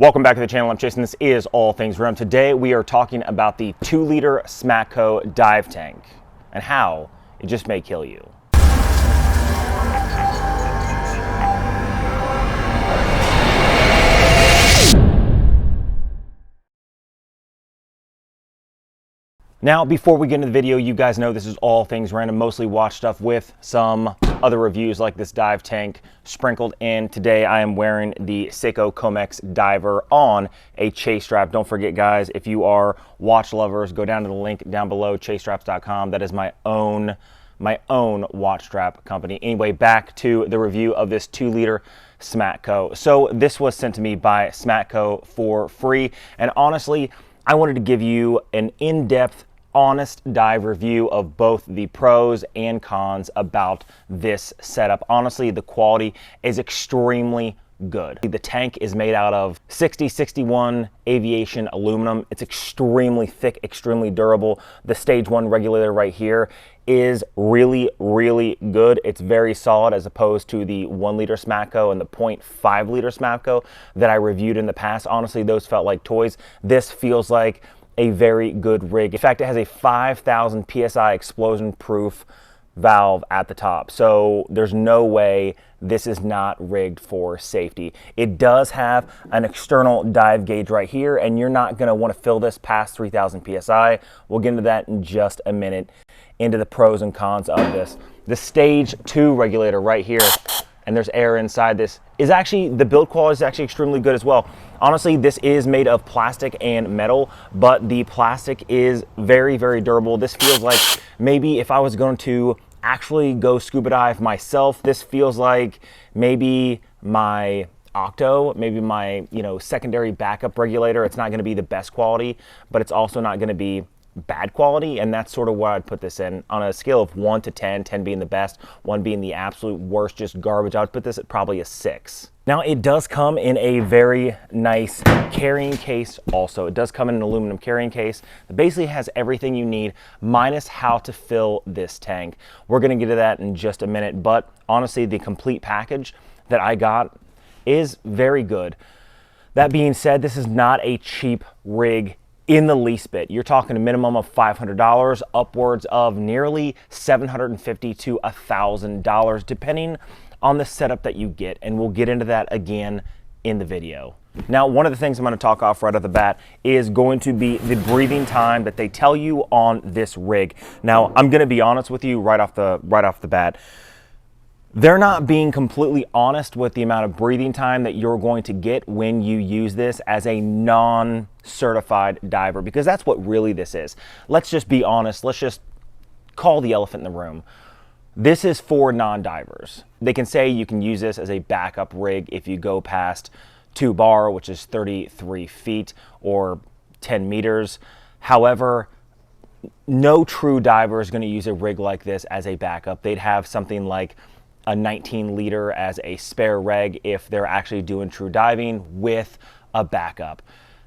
Welcome back to the channel. I'm Jason. This is All Things Rim. Today we are talking about the 2-liter Smaco dive tank and how it just may kill you. Now, before we get into the video, you guys know this is All Things Random, mostly watch stuff with some other reviews like this dive tank sprinkled in. Today I am wearing the Smaco Comex diver on a chase strap. Don't forget, guys, if you are watch lovers, go down to the link down below, chasestraps.com. That is my own watch strap company. Anyway, back to the review of this 2-liter Smaco. So this was sent to me by Smaco for free, and honestly, I wanted to give you an in-depth, honest dive review of both the pros and cons about this setup. Honestly, the quality is extremely good. The tank is made out of 6061 aviation aluminum. It's extremely thick, extremely durable. The stage 1 regulator right here is really good. It's very solid as opposed to the 1-liter Smaco and the 0.5-liter Smaco that I reviewed in the past. Honestly, those felt like toys. This feels like a very good rig. In fact, it has a 5,000 PSI explosion proof valve at the top. So there's no way this is not rigged for safety. It does have an external dive gauge right here, and you're not gonna wanna fill this past 3,000 PSI. We'll get into that in just a minute, into the pros and cons of this. The stage 2 regulator right here, and there's air inside this, is actually, the build quality is actually extremely good as well. Honestly, this is made of plastic and metal, but the plastic is very durable. This feels like maybe if I was going to actually go scuba dive myself, this feels like maybe my Octo, maybe my secondary backup regulator. It's not gonna be the best quality, but it's also not gonna be bad quality, and that's sort of where I'd put this in on a scale of 1 to 10, 10 being the best, 1 being the absolute worst, just garbage. I would put this at probably a 6. Now, it does come in a very nice carrying case also. It does come in an aluminum carrying case that basically has everything you need minus how to fill this tank. We're gonna get to that in just a minute, but honestly, the complete package that I got is very good. That being said, this is not a cheap rig in the least bit. You're talking a minimum of $500, upwards of nearly $750 to $1,000, depending on the setup that you get, and we'll get into that again in the video. Now, one of the things I'm going to talk off right off the bat is going to be the breathing time that they tell you on this rig. Now, I'm going to be honest with you right off the bat. They're not being completely honest with the amount of breathing time that you're going to get when you use this as a non-certified diver, because that's what really this is. Let's just be honest. Let's just call the elephant in the room. This is for non-divers. They can say you can use this as a backup rig if you go past 2 bar, which is 33 feet or 10 meters. However, no true diver is going to use a rig like this as a backup. They'd have something like a 19-liter as a spare reg if they're actually doing true diving with a backup.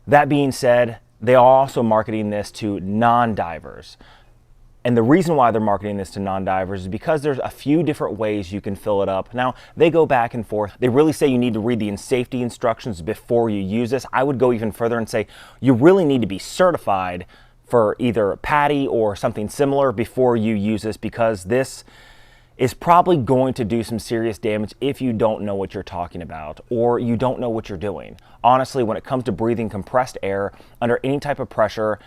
That being said, they are also marketing this to non-divers. And the reason why they're marketing this to non-divers is because there's a few different ways you can fill it up. Now, they go back and forth. They really say you need to read the safety instructions before you use this. I would go even further and say you really need to be certified for either PADI or something similar before you use this, because this is probably going to do some serious damage if you don't know what you're talking about or you don't know what you're doing. Honestly, when it comes to breathing compressed air under any type of pressure,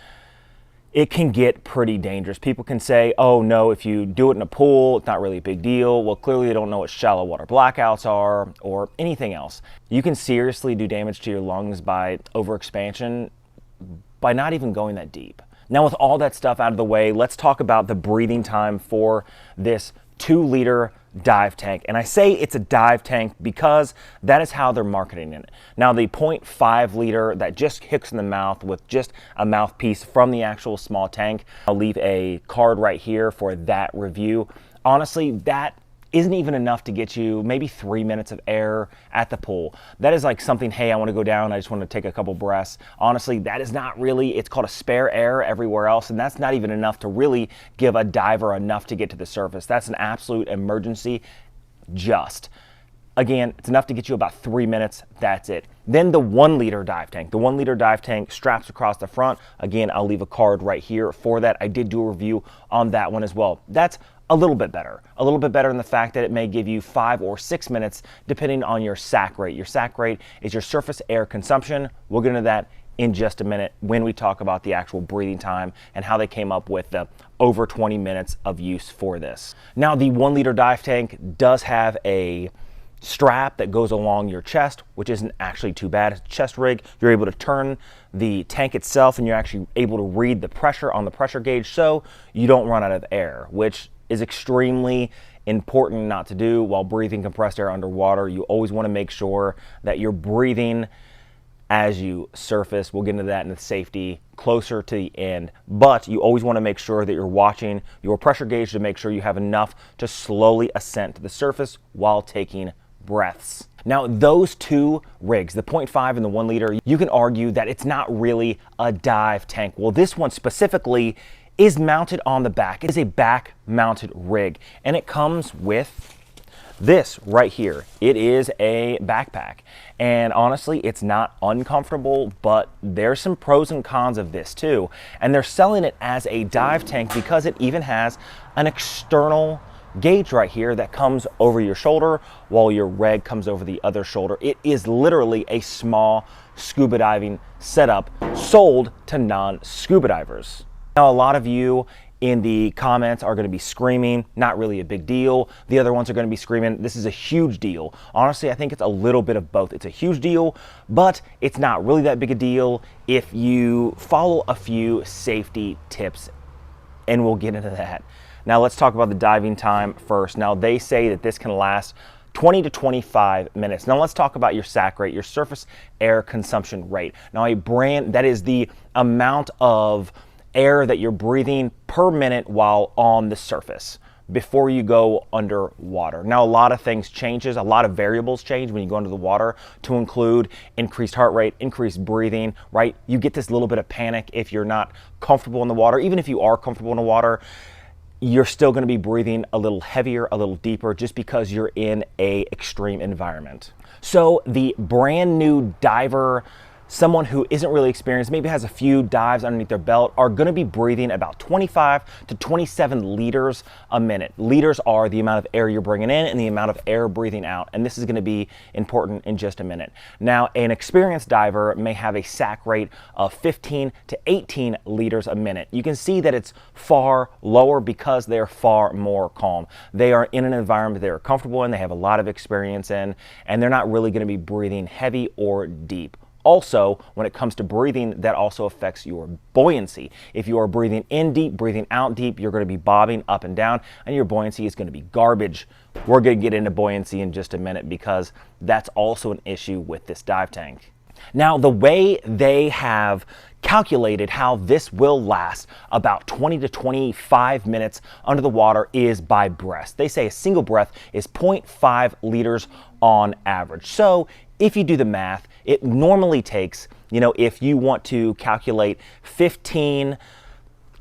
it can get pretty dangerous. People can say, oh no, if you do it in a pool, it's not really a big deal. Well, clearly they don't know what shallow water blackouts are or anything else. You can seriously do damage to your lungs by overexpansion by not even going that deep. Now, with all that stuff out of the way, let's talk about the breathing time for this 2-liter dive tank. And I say it's a dive tank because that is how they're marketing it. Now, the 0.5-liter that just hooks in the mouth with just a mouthpiece from the actual small tank, I'll leave a card right here for that review. Honestly, that isn't even enough to get you maybe 3 minutes of air at the pool. That is like something, hey, I want to go down, I just want to take a couple breaths. Honestly, that is not really, it's called a spare air everywhere else, and that's not even enough to really give a diver enough to get to the surface. That's an absolute emergency just. Again, it's enough to get you about 3 minutes. That's it. Then the 1 liter dive tank. The 1 liter dive tank straps across the front. Again, I'll leave a card right here for that. I did do a review on that one as well. That's a little bit better. A little bit better in the fact that it may give you 5 or 6 minutes depending on your SAC rate. Your SAC rate is your surface air consumption. We'll get into that in just a minute when we talk about the actual breathing time and how they came up with the over 20 minutes of use for this. Now, the 1 liter dive tank does have a strap that goes along your chest, which isn't actually too bad. It's a chest rig. You're able to turn the tank itself and you're actually able to read the pressure on the pressure gauge so you don't run out of air, which is extremely important not to do while breathing compressed air underwater. You always want to make sure that you're breathing as you surface. We'll get into that in the safety closer to the end, but you always want to make sure that you're watching your pressure gauge to make sure you have enough to slowly ascend to the surface while taking breaths. Now, those 2 rigs, the 0.5 and the 1 liter, you can argue that it's not really a dive tank. Well, this one specifically is mounted on the back. It is a back mounted rig, and it comes with this right here. It is a backpack, and honestly, it's not uncomfortable, but there's some pros and cons of this too. And they're selling it as a dive tank because it even has an external gauge right here that comes over your shoulder while your reg comes over the other shoulder. It is literally a small scuba diving setup sold to non-scuba divers. Now, a lot of you in the comments are going to be screaming, not really a big deal. The other ones are going to be screaming, this is a huge deal. Honestly, I think it's a little bit of both. It's a huge deal, but it's not really that big a deal if you follow a few safety tips, and we'll get into that. Now, let's talk about the diving time first. Now, they say that this can last 20 to 25 minutes. Now, let's talk about your SAC rate, your surface air consumption rate. Now, that is the amount of air that you're breathing per minute while on the surface before you go underwater. Now, a lot of things changes, a lot of variables change when you go into the water, to include increased heart rate, increased breathing, right? You get this little bit of panic if you're not comfortable in the water. Even if you are comfortable in the water, you're still going to be breathing a little heavier, a little deeper, just because you're in a extreme environment. So the brand new diver, someone who isn't really experienced, maybe has a few dives underneath their belt, are going to be breathing about 25 to 27 liters a minute. Liters are the amount of air you're bringing in and the amount of air breathing out, and this is going to be important in just a minute. Now, an experienced diver may have a SAC rate of 15 to 18 liters a minute. You can see that it's far lower because they're far more calm. They are in an environment they're comfortable in, they have a lot of experience in, and they're not really going to be breathing heavy or deep. Also, when it comes to breathing, that also affects your buoyancy. If you are breathing in deep, breathing out deep, you're going to be bobbing up and down, and your buoyancy is going to be garbage. We're going to get into buoyancy in just a minute because that's also an issue with this dive tank. Now, the way they have calculated how this will last about 20 to 25 minutes under the water is by breaths. They say a single breath is 0.5 liters on average. So if you do the math, it normally takes, if you want to calculate 15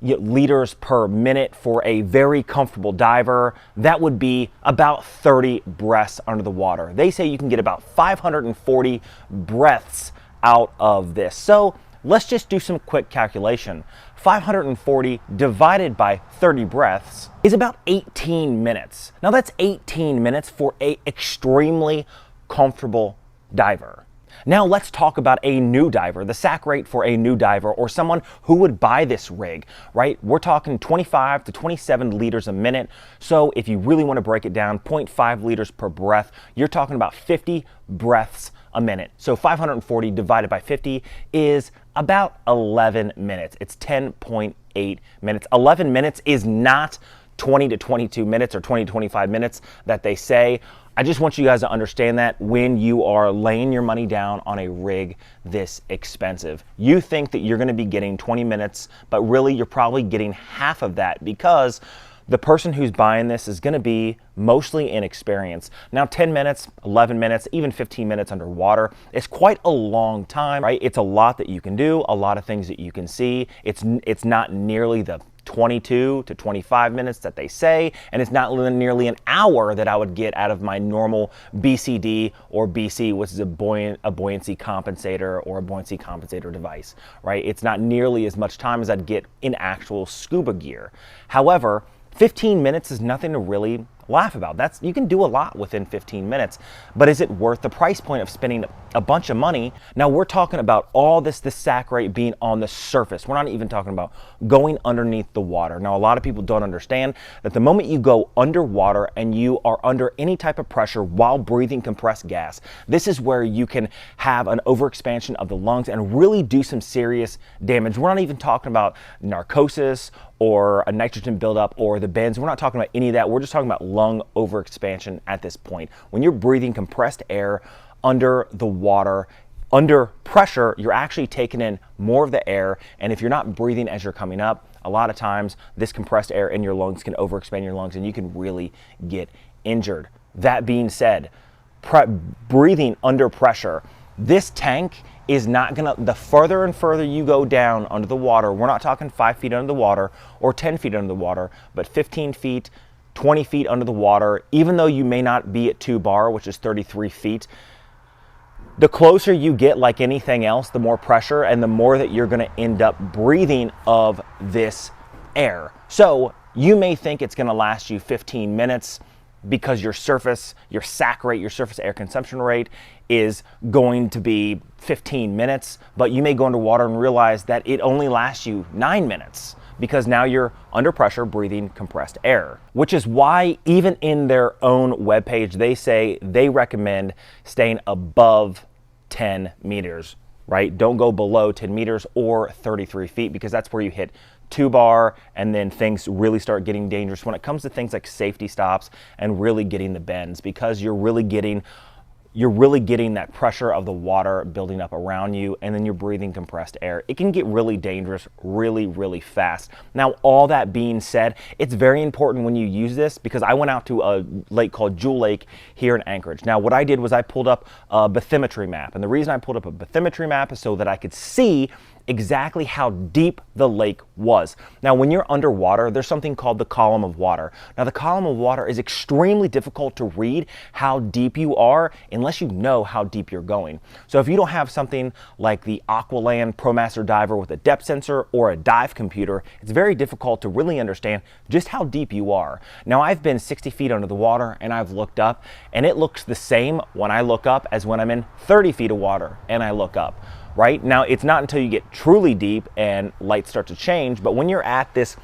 liters per minute for a very comfortable diver, that would be about 30 breaths under the water. They say you can get about 540 breaths out of this. So let's just do some quick calculation. 540 divided by 30 breaths is about 18 minutes. Now, that's 18 minutes for an extremely comfortable diver. Now let's talk about a new diver, the SAC rate for a new diver or someone who would buy this rig, right? We're talking 25 to 27 liters a minute. So if you really want to break it down, 0.5 liters per breath, you're talking about 50 breaths a minute. So 540 divided by 50 is about 11 minutes. It's 10.8 minutes. 11 minutes is not 20 to 22 minutes or 20 to 25 minutes that they say. I just want you guys to understand that when you are laying your money down on a rig this expensive. You think that you're going to be getting 20 minutes, but really you're probably getting half of that because the person who's buying this is going to be mostly inexperienced. Now, 10 minutes, 11 minutes, even 15 minutes underwater is quite a long time, right? It's a lot that you can do, a lot of things that you can see. It's not nearly the 22 to 25 minutes that they say, and it's not nearly an hour that I would get out of my normal BCD or BC, which is a buoyancy compensator or a buoyancy compensator device, right? It's not nearly as much time as I'd get in actual scuba gear. However, 15 minutes is nothing to really laugh about. You can do a lot within 15 minutes, but is it worth the price point of spending a bunch of money? Now we're talking about all this sac rate being on the surface. We're not even talking about going underneath the water. Now a lot of people don't understand that the moment you go underwater and you are under any type of pressure while breathing compressed gas, this is where you can have an overexpansion of the lungs and really do some serious damage. We're not even talking about narcosis or a nitrogen buildup or the bends. We're not talking about any of that. We're just talking about lung overexpansion at this point. When you're breathing compressed air under the water, under pressure, you're actually taking in more of the air. And if you're not breathing as you're coming up, a lot of times this compressed air in your lungs can overexpand your lungs and you can really get injured. That being said, breathing under pressure, this tank is not gonna, the further and further you go down under the water, we're not talking 5 feet under the water or 10 feet under the water, but 15 feet, 20 feet under the water, even though you may not be at 2 bar, which is 33 feet, the closer you get, like anything else, the more pressure and the more that you're gonna end up breathing of this air. So you may think it's gonna last you 15 minutes because your sac rate, your surface air consumption rate is going to be 15 minutes, but you may go underwater and realize that it only lasts you 9 minutes because now you're under pressure breathing compressed air, which is why even in their own webpage, they say they recommend staying above 10 meters, right? Don't go below 10 meters or 33 feet because that's where you hit 2 bar and then things really start getting dangerous when it comes to things like safety stops and really getting the bends, because you're really getting that pressure of the water building up around you and then you're breathing compressed air. It can get really dangerous really, really fast. Now, all that being said, it's very important when you use this, because I went out to a lake called Jewel Lake here in Anchorage. Now, what I did was I pulled up a bathymetry map. And the reason I pulled up a bathymetry map is so that I could see exactly how deep the lake was. Now, when you're underwater, there's something called the column of water. Now, the column of water is extremely difficult to read how deep you are unless you know how deep you're going. So if you don't have something like the Aqualand ProMaster Diver with a depth sensor or a dive computer, it's very difficult to really understand just how deep you are. Now, I've been 60 feet under the water and I've looked up, and it looks the same when I look up as when I'm in 30 feet of water and I look up. Right? Now, it's not until you get truly deep and lights start to change, but when you're at this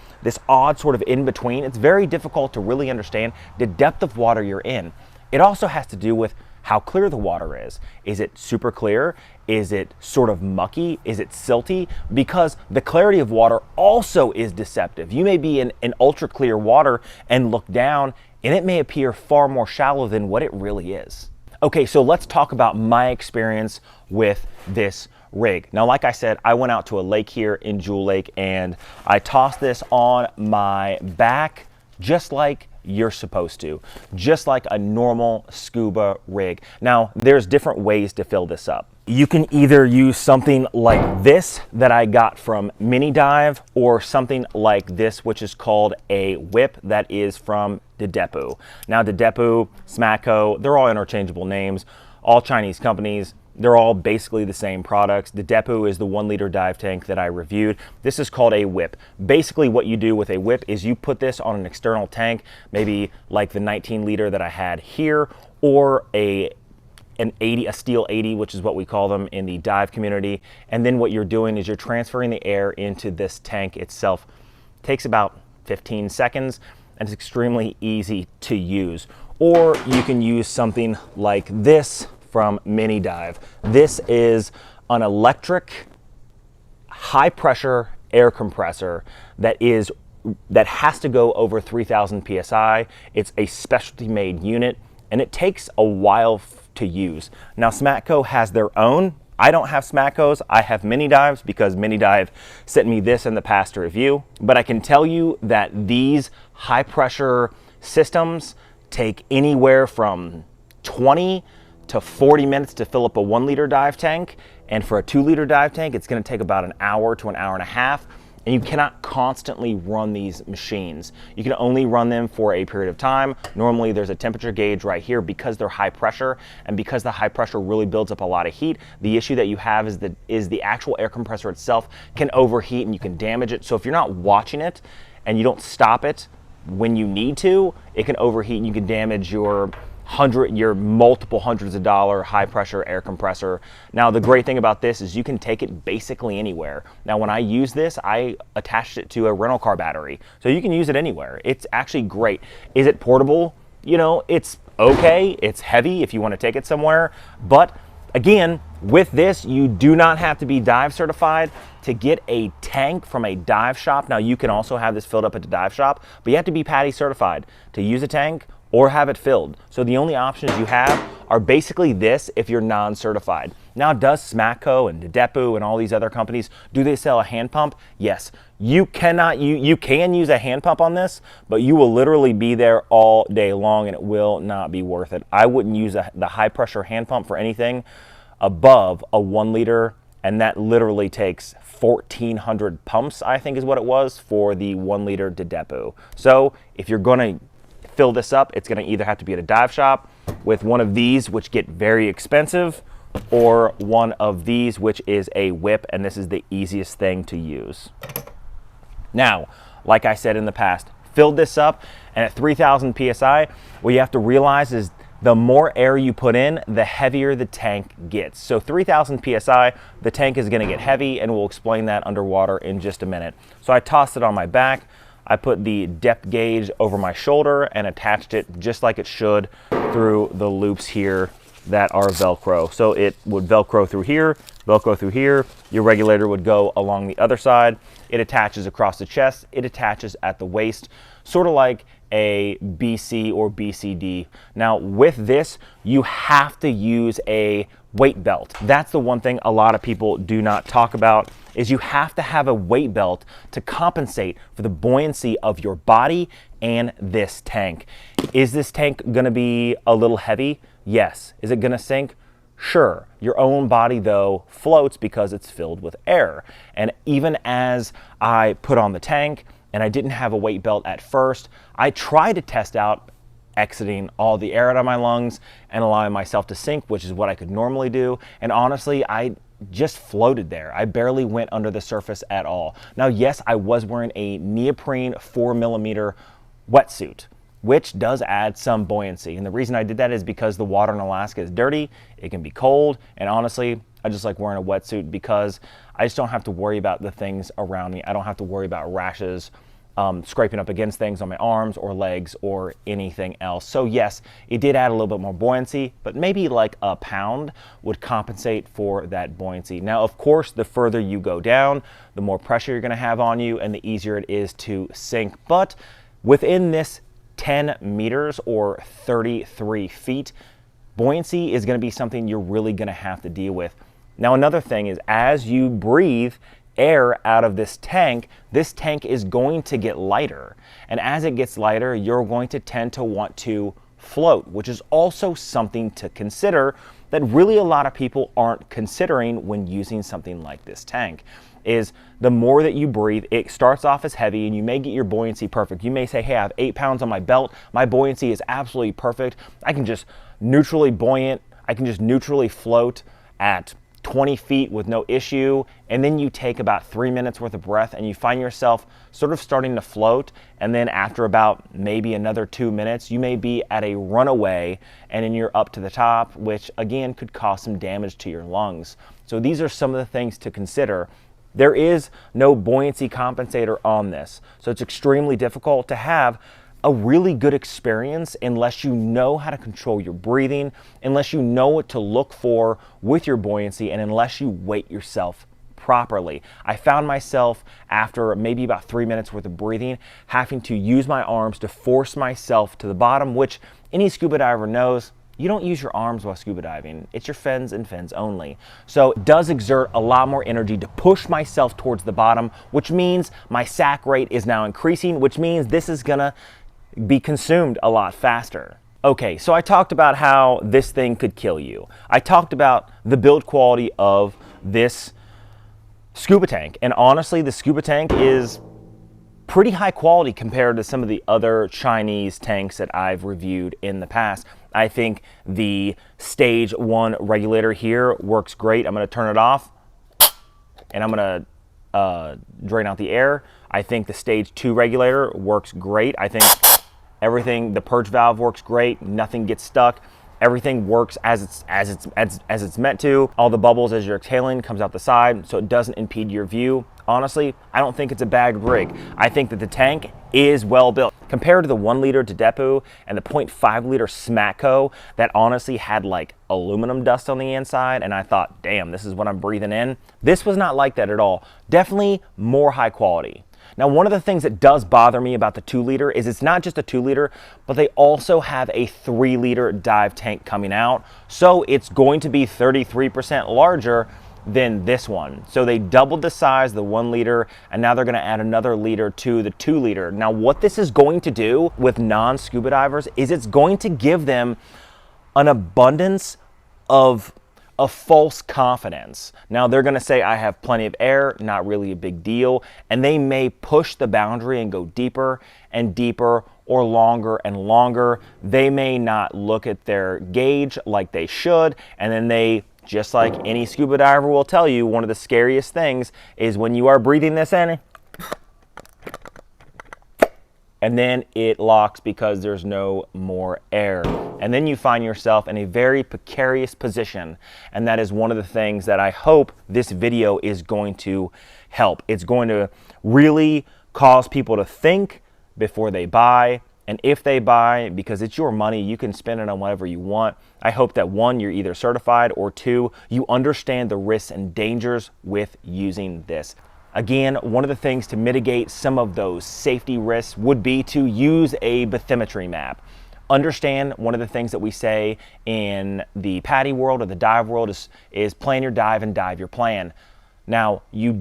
odd sort of in between, it's very difficult to really understand the depth of water you're in. It also has to do with how clear the water is. Is it super clear? Is it sort of mucky? Is it silty? Because the clarity of water also is deceptive. You may be in ultra clear water and look down and it may appear far more shallow than what it really is. Okay, so let's talk about my experience with this rig. Now, like I said, I went out to a lake here in Jewel Lake and I tossed this on my back just like you're supposed to, just like a normal scuba rig. Now, there's different ways to fill this up. You can either use something like this that I got from Mini Dive, or something like this, which is called a whip, that is from Dedepu. Now, Dedepu, Smaco, they're all interchangeable names, all Chinese companies. They're all basically the same products. The Dedepu is the 1 liter dive tank that I reviewed. This is called a whip. Basically what you do with a whip is you put this on an external tank, maybe like the 19 liter that I had here, or a steel 80, which is what we call them in the dive community. And then what you're doing is you're transferring the air into this tank itself. It takes about 15 seconds and it's extremely easy to use. Or you can use something like this from Mini Dive. This is an electric high pressure air compressor that has to go over 3,000 PSI. It's a specialty made unit and it takes a while to use. Now, Smaco has their own. I don't have Smacos, I have Mini Dives because Mini Dive sent me this in the past to review. But I can tell you that these high pressure systems take anywhere from 20 to 40 minutes to fill up a 1 liter dive tank. And for a 2 liter dive tank, it's gonna take about an hour to an hour and a half. and you cannot constantly run these machines. You can only run them for a period of time. Normally there's a temperature gauge right here because they're high pressure, and because the high pressure really builds up a lot of heat, the issue that you have is the actual air compressor itself can overheat and you can damage it. So if you're not watching it and you don't stop it when you need to, it can overheat and you can damage your multiple hundreds of dollar high pressure air compressor. Now the great thing about this is you can take it basically anywhere. Now when I use this, I attached it to a rental car battery, so you can use it anywhere. It's actually great. Is it portable? You know, it's okay. It's heavy if you want to take it somewhere, but again, with this, you do not have to be dive certified to get a tank from a dive shop. Now you can also have this filled up at the dive shop, but you have to be PADI certified to use a tank or have it filled. So the only options you have are basically this if you're non-certified. Now, does Smaco and Dedepu and all these other companies, do they sell a hand pump? Yes. You can use a hand pump on this, but you will literally be there all day long and it will not be worth it. I wouldn't use the high pressure hand pump for anything above a 1 liter, and that literally takes 1,400 pumps, I think is what it was, for the 1 liter Dedepu. So if you're gonna fill this up, it's gonna either have to be at a dive shop with one of these, which get very expensive, or one of these, which is a whip, and this is the easiest thing to use. Now, like I said in the past, filled this up, and at 3,000 PSI, what you have to realize is the more air you put in, the heavier the tank gets. So 3,000 PSI, the tank is gonna get heavy, and we'll explain that underwater in just a minute. So I tossed it on my back. I put the depth gauge over my shoulder and attached it just like it should through the loops here that are Velcro. So it would Velcro through here, Velcro through here. Your regulator would go along the other side. It attaches across the chest. It attaches at the waist, sort of like a BC or BCD. Now with this, you have to use a weight belt. That's the one thing a lot of people do not talk about, is you have to have a weight belt to compensate for the buoyancy of your body and this tank. Is this tank gonna be a little heavy? Yes. Is it gonna sink? Sure. Your own body though floats because it's filled with air. And even as I put on the tank, and I didn't have a weight belt at first, I tried to test out exiting all the air out of my lungs and allowing myself to sink, which is what I could normally do. And honestly, I just floated there. I barely went under the surface at all. Now, yes, I was wearing a neoprene 4mm wetsuit, which does add some buoyancy. And the reason I did that is because the water in Alaska is dirty, it can be cold, and honestly, I just like wearing a wetsuit because I just don't have to worry about the things around me. I don't have to worry about rashes, scraping up against things on my arms or legs or anything else. So yes, it did add a little bit more buoyancy, but maybe like a pound would compensate for that buoyancy. Now, of course, the further you go down, the more pressure you're gonna have on you and the easier it is to sink. But within this 10 meters or 33 feet, buoyancy is gonna be something you're really gonna have to deal with. Now, another thing is as you breathe air out of this tank is going to get lighter. And as it gets lighter, you're going to tend to want to float, which is also something to consider that really a lot of people aren't considering when using something like this tank. Is the more that you breathe, it starts off as heavy and you may get your buoyancy perfect. You may say, hey, I have 8 pounds on my belt. My buoyancy is absolutely perfect. I can just neutrally buoyant. I can just neutrally float at 20 feet with no issue, and then you take about 3 minutes worth of breath and you find yourself sort of starting to float, and then after about maybe another 2 minutes you may be at a runaway and then you're up to the top, which again could cause some damage to your lungs. So these are some of the things to consider. There is no buoyancy compensator on this, so it's extremely difficult to have a really good experience unless you know how to control your breathing, unless you know what to look for with your buoyancy, and unless you weight yourself properly. I found myself after maybe about 3 minutes worth of breathing having to use my arms to force myself to the bottom, which any scuba diver knows. You don't use your arms while scuba diving. It's your fins and fins only. So it does exert a lot more energy to push myself towards the bottom, which means my sac rate is now increasing, which means this is gonna be consumed a lot faster. Okay, so I talked about how this thing could kill you. I talked about the build quality of this scuba tank. And honestly, the scuba tank is pretty high quality compared to some of the other Chinese tanks that I've reviewed in the past. I think the stage 1 regulator here works great. I'm going to turn it off and I'm going to drain out the air. I think the stage 2 regulator works great. I think everything, the purge valve works great. Nothing gets stuck. Everything works as it's meant to. All the bubbles as you're exhaling comes out the side, so it doesn't impede your view. Honestly, I don't think it's a bad rig. I think that the tank is well built. Compared to the 1 liter Dedepu and the 0.5 liter Smaco that honestly had like aluminum dust on the inside, and I thought, damn, this is what I'm breathing in. This was not like that at all. Definitely more high quality. Now, one of the things that does bother me about the 2 liter is it's not just a 2 liter, but they also have a 3 liter dive tank coming out. So it's going to be 33% larger than this one. So they doubled the size of the 1 liter, and now they're going to add another liter to the 2 liter. Now, what this is going to do with non-scuba divers is it's going to give them an abundance of false confidence. Now they're going to say, I have plenty of air, not really a big deal, and they may push the boundary and go deeper and deeper or longer and longer. They may not look at their gauge like they should, and then they, just like any scuba diver will tell you, one of the scariest things is when you are breathing this in and then it locks because there's no more air. And then you find yourself in a very precarious position. And that is one of the things that I hope this video is going to help. It's going to really cause people to think before they buy. And if they buy, because it's your money, you can spend it on whatever you want. I hope that 1, you're either certified, or 2, you understand the risks and dangers with using this. Again, one of the things to mitigate some of those safety risks would be to use a bathymetry map. Understand, one of the things that we say in the PADI world or the dive world is plan your dive and dive your plan. Now, you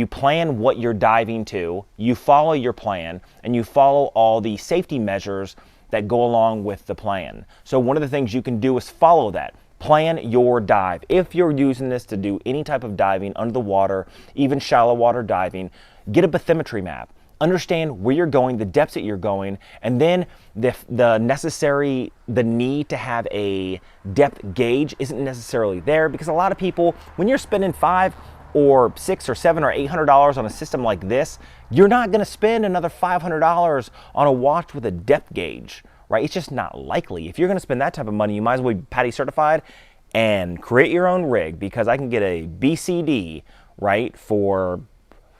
plan what you're diving to, you follow your plan, and you follow all the safety measures that go along with the plan. So one of the things you can do is follow that. Plan your dive. If you're using this to do any type of diving under the water, even shallow water diving, get a bathymetry map. Understand where you're going, the depths that you're going, and then the need to have a depth gauge isn't necessarily there, because a lot of people, when you're spending $5 or $6 or $7 or $800 on a system like this, you're not going to spend another $500 on a watch with a depth gauge. Right? It's just not likely. If you're going to spend that type of money, you might as well be PADI certified and create your own rig, because I can get a BCD, right, for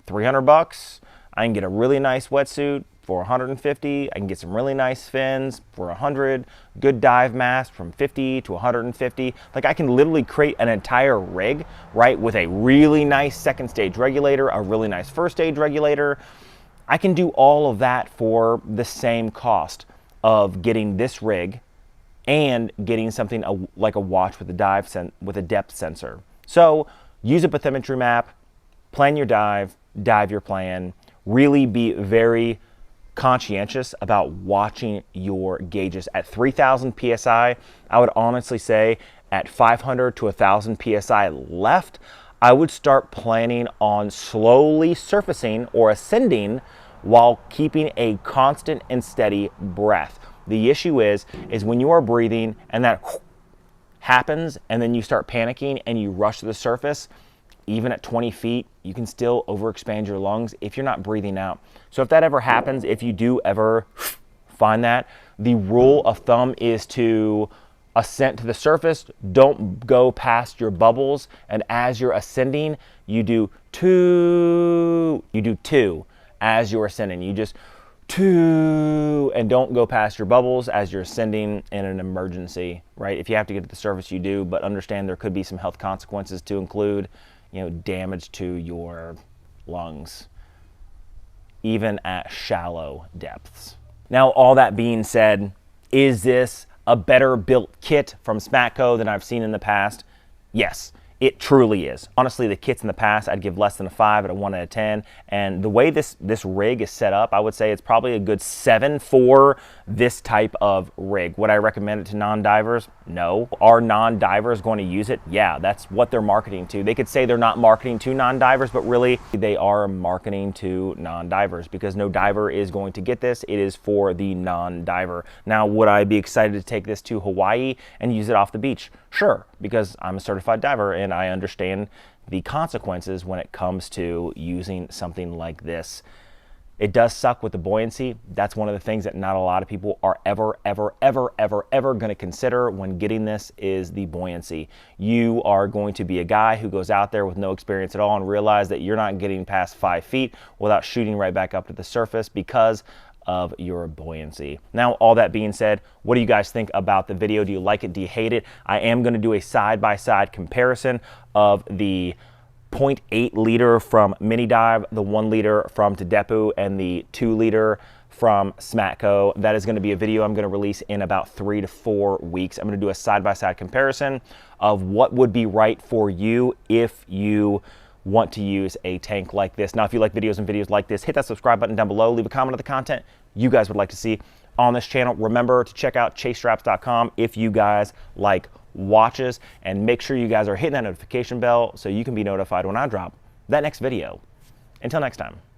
$300. I can get a really nice wetsuit for $150. I can get some really nice fins for $100. Good dive mask from $50 to $150. Like, I can literally create an entire rig, right, with a really nice second stage regulator, a really nice first stage regulator. I can do all of that for the same cost of getting this rig and getting something like a watch with a depth sensor. So use a bathymetry map, plan your dive, dive your plan. Really be very conscientious about watching your gauges. At 3,000 PSI, I would honestly say at 500 to 1,000 PSI left, I would start planning on slowly surfacing or ascending while keeping a constant and steady breath. The issue is when you are breathing and that happens and then you start panicking and you rush to the surface, even at 20 feet, you can still overexpand your lungs if you're not breathing out. So if that ever happens, if you do ever find that, the rule of thumb is to ascend to the surface. Don't go past your bubbles. And as you're ascending, you do two as you're ascending. You just 2, and don't go past your bubbles as you're ascending in an emergency, right? If you have to get to the surface, you do, but understand there could be some health consequences to include, damage to your lungs, even at shallow depths. Now, all that being said, is this a better built kit from Smaco than I've seen in the past? Yes. It truly is. Honestly, the kits in the past, I'd give less than a 5 at a 1 out of 10. And the way this rig is set up, I would say it's probably a good 7 for this type of rig. Would I recommend it to non-divers? No. Are non-divers going to use it? Yeah, that's what they're marketing to. They could say they're not marketing to non-divers, but really they are marketing to non-divers because no diver is going to get this. It is for the non-diver. Now, would I be excited to take this to Hawaii and use it off the beach? Sure, because I'm a certified diver and I understand the consequences when it comes to using something like this. It does suck with the buoyancy. That's one of the things that not a lot of people are ever going to consider when getting this is the buoyancy. You are going to be a guy who goes out there with no experience at all and realize that you're not getting past 5 feet without shooting right back up to the surface because of your buoyancy. Now, all that being said, what do you guys think about the video? Do you like it? Do you hate it? I am going to do a side-by-side comparison of the 0.8 liter from Mini Dive, the 1 liter from Tadepu, and the 2 liter from Smaco. That is going to be a video I'm going to release in about 3 to 4 weeks. I'm going to do a side-by-side comparison of what would be right for you if you want to use a tank like this. Now, if you like videos like this, hit that subscribe button down below. Leave a comment on the content you guys would like to see on this channel. Remember to check out chasestraps.com if you guys like watches, and make sure you guys are hitting that notification bell so you can be notified when I drop that next video. Until next time.